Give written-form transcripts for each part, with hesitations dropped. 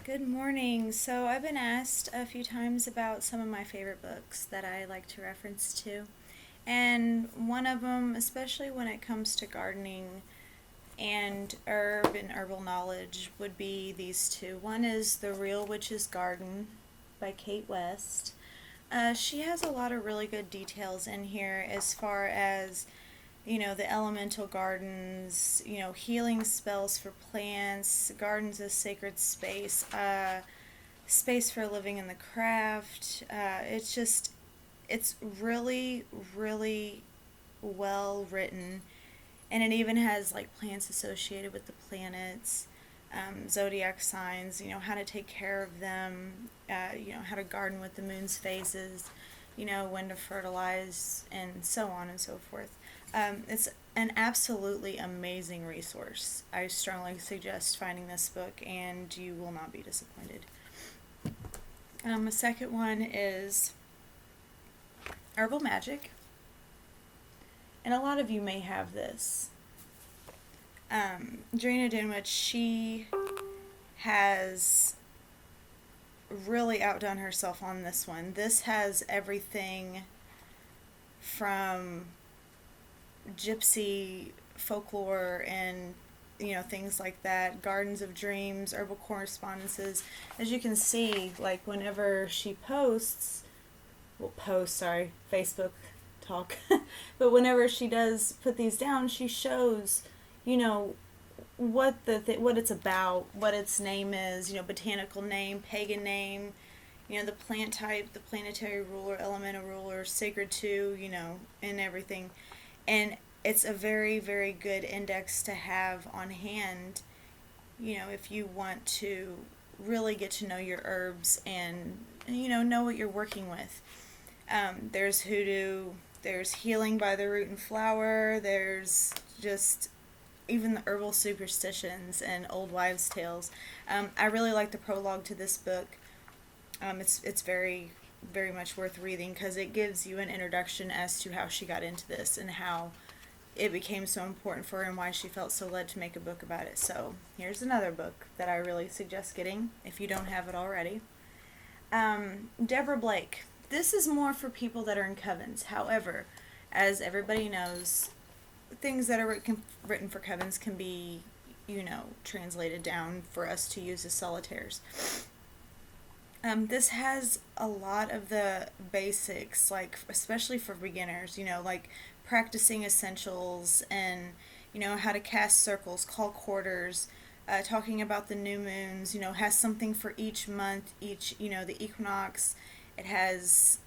Good morning. So, I've been asked a few times about some of my favorite books that I like to reference to. And one of them, especially when it comes to gardening and herb and herbal knowledge, would be these two. One is The Real Witch's Garden by Kate West. She has a lot of really good details in here as far as the elemental gardens, healing spells for plants, gardens as sacred space, space for living in the craft. It's really, really well written. And it even has like plants associated with the planets, zodiac signs, how to take care of them, how to garden with the moon's phases, when to fertilize, and so on and so forth. It's an absolutely amazing resource. I strongly suggest finding this book, and you will not be disappointed. The second one is Herbal Magic, and a lot of you may have this. Drina Dunwich, she has really outdone herself on this one. This has everything from gypsy folklore and things like that, gardens of dreams, herbal correspondences. As you can see, like whenever she Facebook talk, but whenever she does put these down, she shows you know what it's about, what its name is, botanical name, pagan name, the plant type, the planetary ruler, elemental ruler, sacred to, and everything. And it's a very, very good index to have on hand, if you want to really get to know your herbs and, know what you're working with. There's hoodoo, there's healing by the root and flower, there's just even the herbal superstitions and old wives' tales. I really like the prologue to this book. It's very, very much worth reading because it gives you an introduction as to how she got into this and how it became so important for her and why she felt so led to make a book about it. So here's another book that I really suggest getting if you don't have it already. Deborah Blake. This is more for people that are in covens. However, as everybody knows, things that are written for covens can be, translated down for us to use as solitaires. This has a lot of the basics, like especially for beginners, like practicing essentials and, how to cast circles, call quarters, talking about the new moons, has something for each month, the equinox. It has,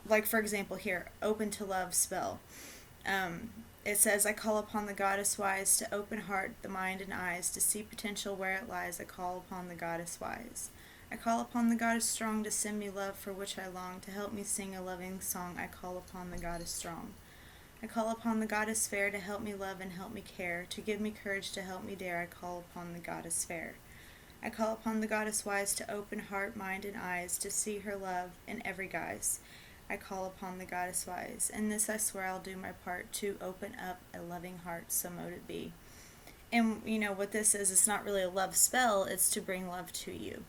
like for example here, Open to Love spell. It says, I call upon the goddess wise to open heart, the mind and eyes, to see potential where it lies. I call upon the goddess wise. I call upon the goddess strong to send me love for which I long, to help me sing a loving song. I call upon the goddess strong. I call upon the goddess fair to help me love and help me care, to give me courage to help me dare. I call upon the goddess fair. I call upon the goddess wise to open heart, mind, and eyes, to see her love in every guise. I call upon the goddess wise. In this I swear I'll do my part to open up a loving heart, so mote it be. And what this is, it's not really a love spell, it's to bring love to you.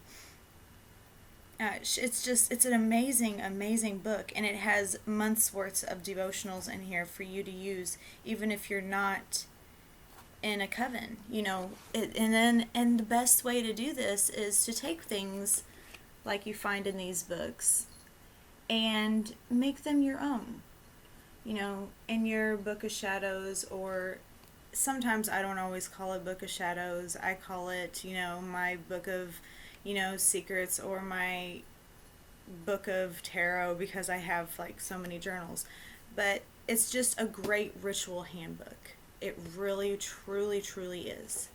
It's an amazing, amazing book, and it has months worth of devotionals in here for you to use, even if you're not in a coven, and the best way to do this is to take things like you find in these books and make them your own, in your book of shadows, or sometimes I don't always call it book of shadows, I call it, my book of, secrets, or my book of tarot, because I have like so many journals. But it's just a great ritual handbook. It really, truly, truly is.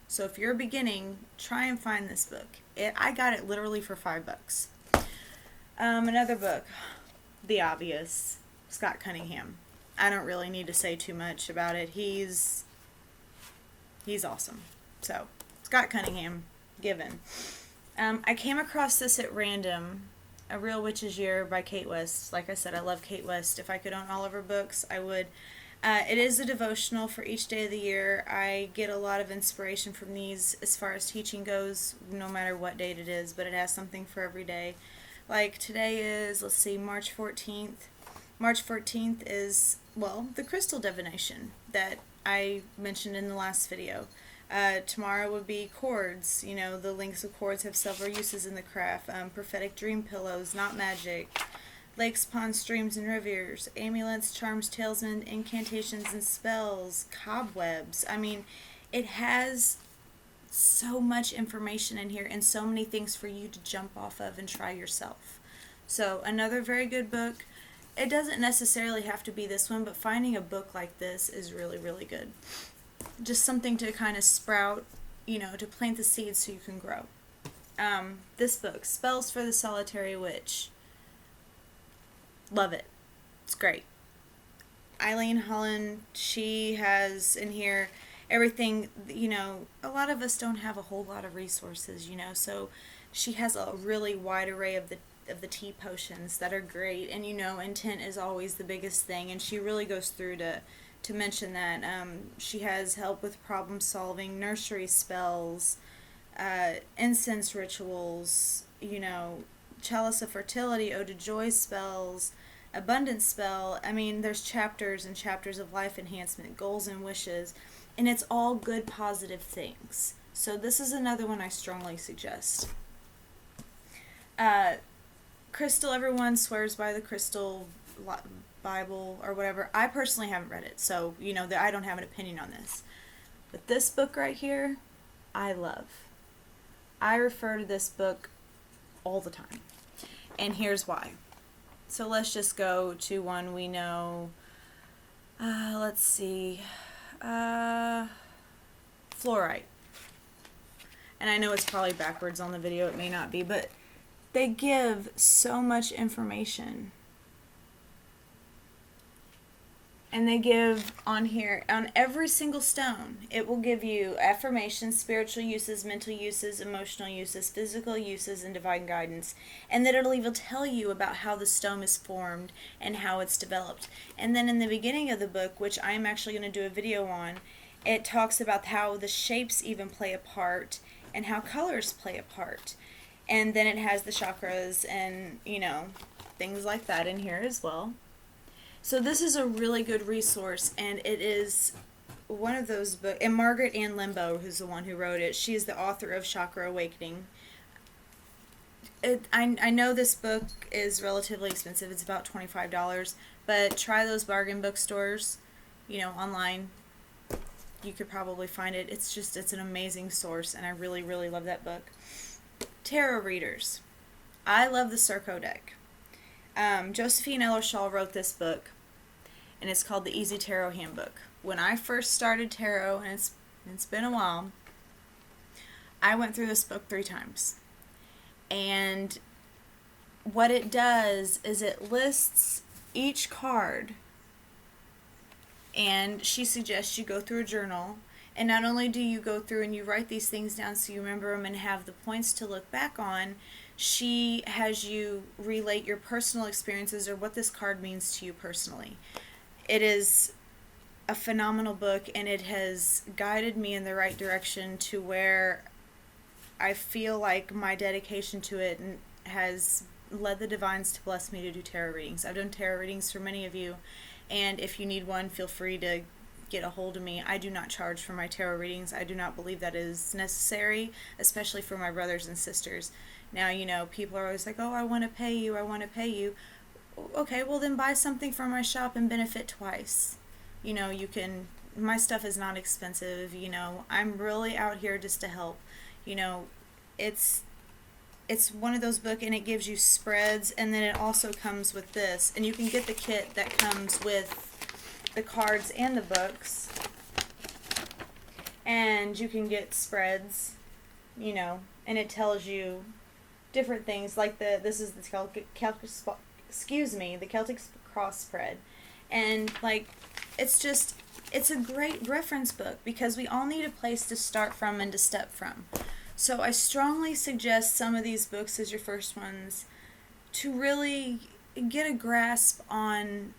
So if you're beginning, try and find this book. I got it literally for $5. Another book, The Obvious, Scott Cunningham. I don't really need to say too much about it. He's awesome. So, Scott Cunningham, given. I came across this at random, A Real Witch's Year by Kate West. Like I said, I love Kate West. If I could own all of her books, I would. It is a devotional for each day of the year. I get a lot of inspiration from these as far as teaching goes, no matter what date it is, but it has something for every day. Like today is, let's see, March 14th. March 14th is, well, the crystal divination that I mentioned in the last video. Tomorrow would be cords. You know, the links of cords have several uses in the craft. Prophetic dream pillows, not magic. Lakes, ponds, streams, and rivers. Amulets, charms, talismans, incantations, and spells. Cobwebs. I mean, it has so much information in here and so many things for you to jump off of and try yourself. So, another very good book. It doesn't necessarily have to be this one, but finding a book like this is really, really good. Just something to kind of sprout, you know, to plant the seeds so you can grow. This book, Spells for the Solitary Witch. Love it. It's great. Eileen Holland, she has in here everything, you know, a lot of us don't have a whole lot of resources, you know, so she has a really wide array of the tea potions that are great, and you know, intent is always the biggest thing, and she really goes through to mention that. She has help with problem solving, nursery spells, incense rituals, you know, chalice of fertility, ode to joy spells, abundance spell. I mean, there's chapters and chapters of life enhancement, goals and wishes, and it's all good positive things. So this is another one I strongly suggest. Crystal, everyone swears by the Crystal Bible or whatever. I personally haven't read it, so you know that I don't have an opinion on this. But this book right here, I love. I refer to this book all the time, and here's why. So let's just go to one we know. Let's see, fluorite. And I know it's probably backwards on the video. It may not be, but they give so much information. And they give on here, on every single stone, it will give you affirmations, spiritual uses, mental uses, emotional uses, physical uses, and divine guidance. And then it'll even tell you about how the stone is formed and how it's developed. And then in the beginning of the book, which I am actually going to do a video on, it talks about how the shapes even play a part and how colors play a part. And then it has the chakras and, you know, things like that in here as well. So this is a really good resource, and it is one of those books. And Margaret Ann Limbo, who's the one who wrote it, she is the author of Chakra Awakening. I know this book is relatively expensive. It's about $25, but try those bargain bookstores, you know, online. You could probably find it. It's an amazing source, and I really, really love that book. Tarot readers. I love the Circo deck. Josephine Ellershaw wrote this book, and it's called the Easy Tarot Handbook. When I first started tarot, and it's been a while, I went through this book 3 times. And what it does is it lists each card, and she suggests you go through a journal. And not only do you go through and you write these things down so you remember them and have the points to look back on, she has you relate your personal experiences or what this card means to you personally. It is a phenomenal book, and it has guided me in the right direction to where I feel like my dedication to it has led the divines to bless me to do tarot readings. I've done tarot readings for many of you, and if you need one, feel free to get a hold of me. I do not charge for my tarot readings. I do not believe that is necessary, especially for my brothers and sisters. Now, you know, people are always like, oh, I want to pay you, I want to pay you. Okay, well then buy something from my shop and benefit twice. You know, you can, my stuff is not expensive, you know, I'm really out here just to help. You know, it's one of those books, and it gives you spreads, and then it also comes with this, and you can get the kit that comes with the cards and the books, and you can get spreads, you know, and it tells you different things, like this is the Celtic Cross spread, and like it's a great reference book because we all need a place to start from and to step from. So I strongly suggest some of these books as your first ones to really get a grasp on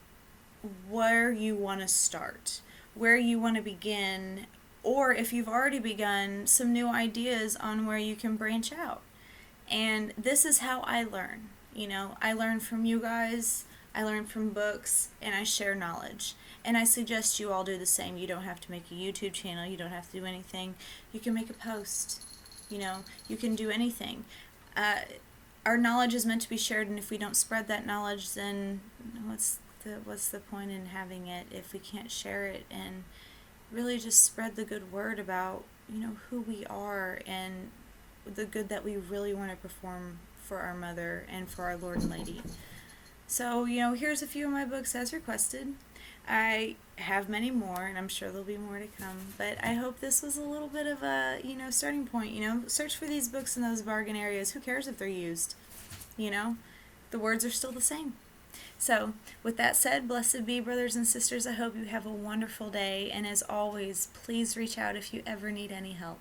where you want to start, where you want to begin, or if you've already begun, some new ideas on where you can branch out. And this is how I learn. I learn from you guys, I learn from books, and I share knowledge. And I suggest you all do the same. You don't have to make a YouTube channel, you don't have to do anything. You can make a post, you can do anything. Our knowledge is meant to be shared, and if we don't spread that knowledge, then what's the point in having it if we can't share it and really just spread the good word about who we are and the good that we really want to perform for our mother and for our Lord and Lady. So, here's a few of my books as requested. I have many more, and I'm sure there'll be more to come, but I hope this was a little bit of a, starting point. Search for these books in those bargain areas. Who cares if they're used? The words are still the same. So, with that said, blessed be, brothers and sisters. I hope you have a wonderful day, and as always, please reach out if you ever need any help.